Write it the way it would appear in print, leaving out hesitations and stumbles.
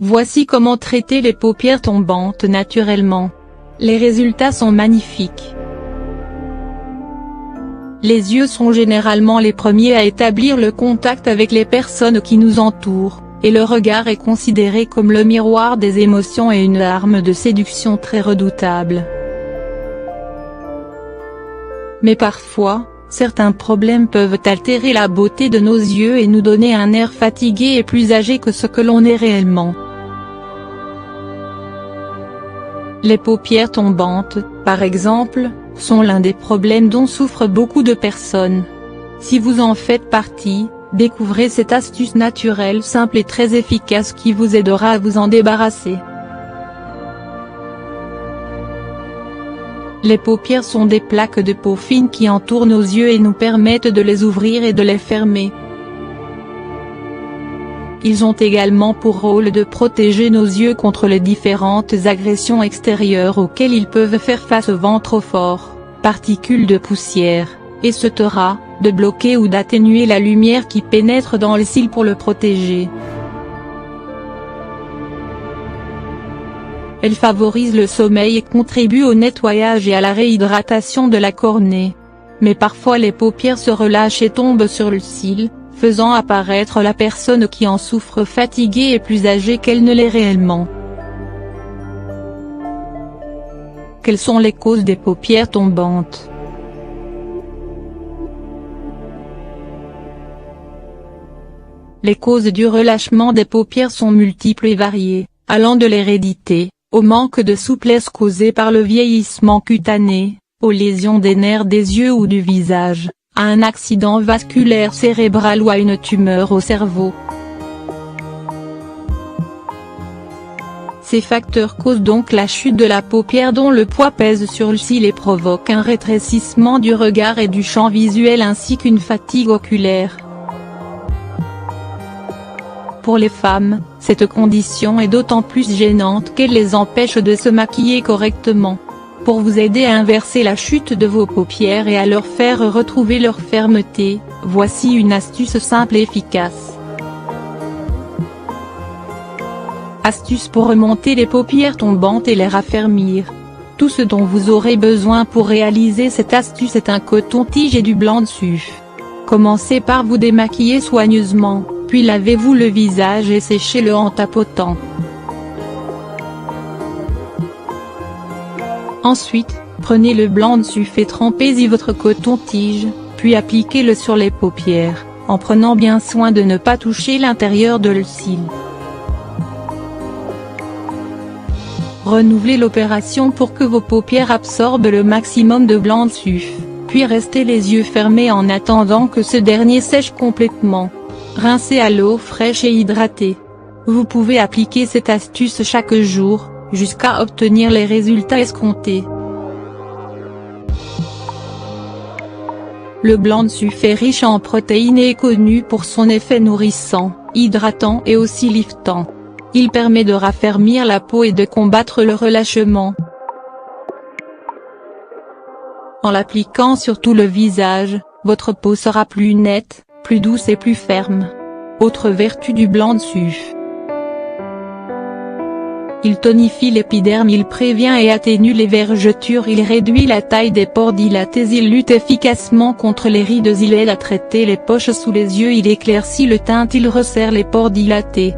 Voici comment traiter les paupières tombantes naturellement. Les résultats sont magnifiques. Les yeux sont généralement les premiers à établir le contact avec les personnes qui nous entourent, et le regard est considéré comme le miroir des émotions et une arme de séduction très redoutable. Mais parfois, certains problèmes peuvent altérer la beauté de nos yeux et nous donner un air fatigué et plus âgé que ce que l'on est réellement. Les paupières tombantes, par exemple, sont l'un des problèmes dont souffrent beaucoup de personnes. Si vous en faites partie, découvrez cette astuce naturelle simple et très efficace qui vous aidera à vous en débarrasser. Les paupières sont des plaques de peau fine qui entourent nos yeux et nous permettent de les ouvrir et de les fermer. Ils ont également pour rôle de protéger nos yeux contre les différentes agressions extérieures auxquelles ils peuvent faire face, vent trop fort, particules de poussière, etc., de bloquer ou d'atténuer la lumière qui pénètre dans les cils pour le protéger. Elles favorisent le sommeil et contribuent au nettoyage et à la réhydratation de la cornée. Mais parfois les paupières se relâchent et tombent sur le cil, faisant apparaître la personne qui en souffre fatiguée et plus âgée qu'elle ne l'est réellement. Quelles sont les causes des paupières tombantes? Les causes du relâchement des paupières sont multiples et variées, allant de l'hérédité, au manque de souplesse causé par le vieillissement cutané, aux lésions des nerfs des yeux ou du visage, à un accident vasculaire cérébral ou à une tumeur au cerveau. Ces facteurs causent donc la chute de la paupière dont le poids pèse sur le cil et provoque un rétrécissement du regard et du champ visuel ainsi qu'une fatigue oculaire. Pour les femmes, cette condition est d'autant plus gênante qu'elle les empêche de se maquiller correctement. Pour vous aider à inverser la chute de vos paupières et à leur faire retrouver leur fermeté, voici une astuce simple et efficace. Astuce pour remonter les paupières tombantes et les raffermir. Tout ce dont vous aurez besoin pour réaliser cette astuce est un coton-tige et du blanc de suif. Commencez par vous démaquiller soigneusement, puis lavez-vous le visage et séchez-le en tapotant. Ensuite, prenez le blanc de suif et trempez-y votre coton-tige, puis appliquez-le sur les paupières, en prenant bien soin de ne pas toucher l'intérieur de le cil. Renouvelez l'opération pour que vos paupières absorbent le maximum de blanc de suif, puis restez les yeux fermés en attendant que ce dernier sèche complètement. Rincez à l'eau fraîche et hydratée. Vous pouvez appliquer cette astuce chaque jour, jusqu'à obtenir les résultats escomptés. Le blanc de suif est riche en protéines et est connu pour son effet nourrissant, hydratant et aussi liftant. Il permet de raffermir la peau et de combattre le relâchement. En l'appliquant sur tout le visage, votre peau sera plus nette, plus douce et plus ferme. Autre vertu du blanc de suif. Il tonifie l'épiderme, il prévient et atténue les vergetures, il réduit la taille des pores dilatés, il lutte efficacement contre les rides, il aide à traiter les poches sous les yeux, il éclaircit le teint, il resserre les pores dilatés.